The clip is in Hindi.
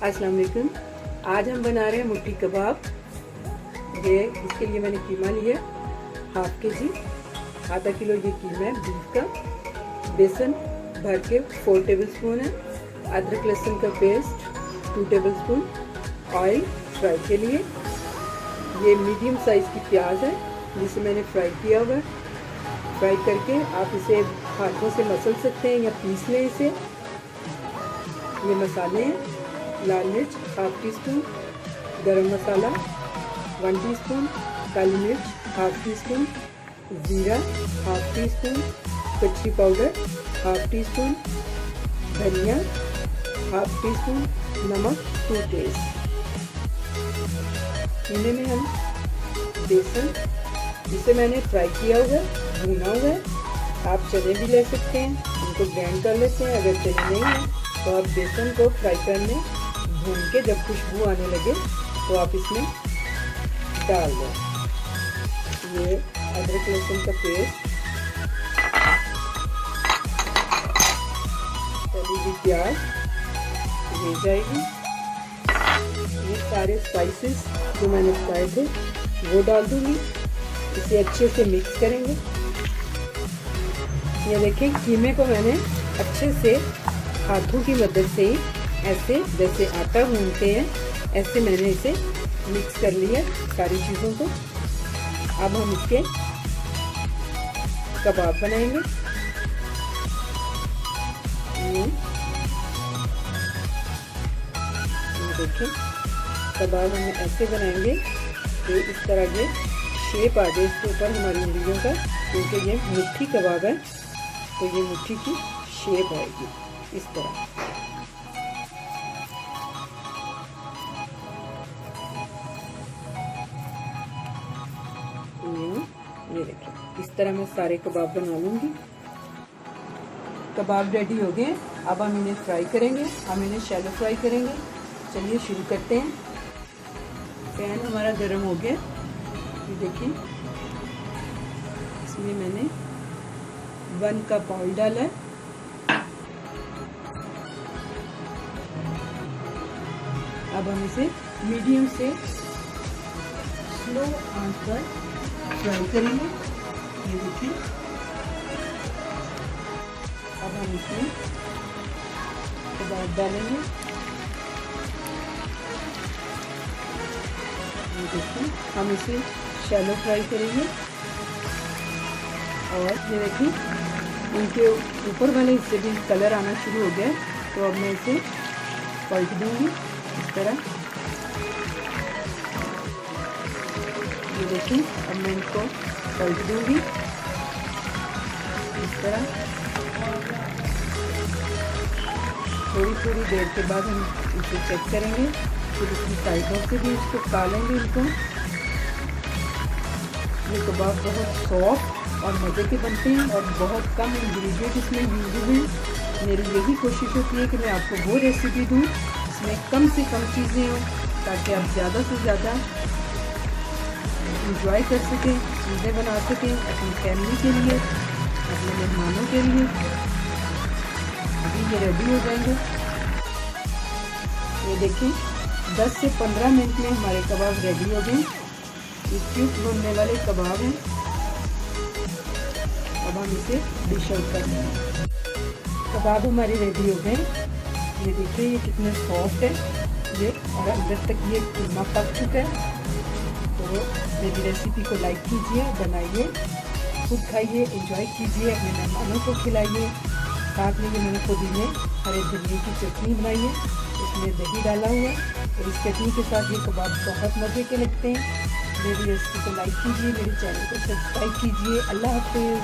अस्सलाम वालेकुम। आज हम बना रहे हैं मुट्ठी कबाब। ये इसके लिए मैंने कीमा लिया 1/2 kg, आधा किलो ये कीमा है बीफ का। बेसन भर के 4 टेबलस्पून है। अदरक लहसुन का पेस्ट 2 टेबलस्पून। ऑयल फ्राई के लिए। ये मीडियम साइज़ की प्याज है जिसे मैंने फ्राई किया हुआ है। फ्राई करके आप इसे हाथों से मसल सकते हैं या पीस लें इसे। ये मसाले हैं, लाल मिर्च 1/2 टीस्पून, गरम मसाला 1 टीस्पून, काली मिर्च 1/2 टीस्पून, ज़ीरा 1/2 टीस्पून, कच्ची पाउडर 1/2 टीस्पून, धनिया 1/2 टीस्पून, नमक टू टेस्ट। कीमे में हम बेसन जिसे मैंने फ्राई किया हुआ है, भुना हुआ है। आप चने भी ले सकते हैं, उनको ग्राइंड कर लेते हैं। अगर चने नहीं है तो आप बेसन को फ्राई करने भून के जब खुशबू आने लगे तो आप इसमें डाल दें। ये अदरक लहसुन का पेस्ट, तली हुई प्याज ले जाएगी। ये सारे स्पाइसेस जो मैंने खाए थे वो डाल दूंगी। इसे अच्छे से मिक्स करेंगे। ये देखिए कीमे को मैंने अच्छे से हाथों की मदद से ऐसे जैसे आटा गूंथते हैं ऐसे मैंने इसे मिक्स कर लिया सारी चीज़ों को। अब हम इसके कबाब बनाएंगे। ये देखिए कबाब हम ऐसे बनाएंगे तो इस तरह के शेप आ जाए इसके ऊपर हमारी उंगलियों का, क्योंकि ये मुट्ठी कबाब है तो ये मुट्ठी की शेप आएगी इस तरह। ये देखिए इस तरह मैं सारे कबाब बना लूँगी। कबाब रेडी हो गए। अब हम इन्हें फ्राई करेंगे। हम इन्हें शैलो फ्राई करेंगे। चलिए शुरू करते हैं। पैन हमारा गर्म हो गया। ये देखिए इसमें मैंने 1 कप ऑयल डाला है। अब हम इसे मीडियम से स्लो आंच पर फ्राई करेंगे। ये देखिए अब हम इसमें कबाब डालेंगे। ये देखिए हम इसे शैलो फ्राई करेंगे। और ये देखिए इनके ऊपर वाले हिस्से भी कलर आना शुरू हो गया, तो अब मैं इसे पलट दूंगी इस तरह। ये देखिए अब मैं इनको पलट दूंगी इस तरह। थोड़ी देर के बाद हम इसे चेक करेंगे, फिर इसकी साइडों से भी इसको तलेंगे इनको। ये कबाब बहुत सॉफ्ट और मज़े के बनते हैं और बहुत कम इंग्रेडिएंट इसमें यूज हुए हैं। मेरी यही कोशिश होती है कि मैं आपको वो रेसिपी दूँ इसमें कम से कम चीज़ें हों, ताकि आप ज़्यादा से ज़्यादा इंजॉय कर सकें, चीज़ें बना सकें अपनी फैमिली के लिए, अपने मेहमानों के लिए। अभी ये रेडी हो जाएंगे। ये देखिए 10 से 15 मिनट में हमारे कबाब रेडी हो गए। ये क्यूब बनने वाले कबाब हैं। अब हम इसे डिश आउट कर देंगे। कबाब हमारे रेडी हो गए। ये देखिए ये कितने सॉफ्ट है ये, और अंदर तक ये कीमा पक चुका है। तो मेरी रेसिपी को लाइक कीजिए, बनाइए, खुद खाइए, एंजॉय कीजिए, अपने मेहमानों को खिलाइए। साथ में ये मैंने पुदीने हरे धनिए की चटनी बनाई है, इसमें दही डाला हुआ है। और इस चटनी के साथ ये कबाब बहुत मज़े के लगते हैं। मेरी रेसिपी को लाइक कीजिए, मेरे चैनल को सब्सक्राइब कीजिए। अल्लाह हाफ़िज़।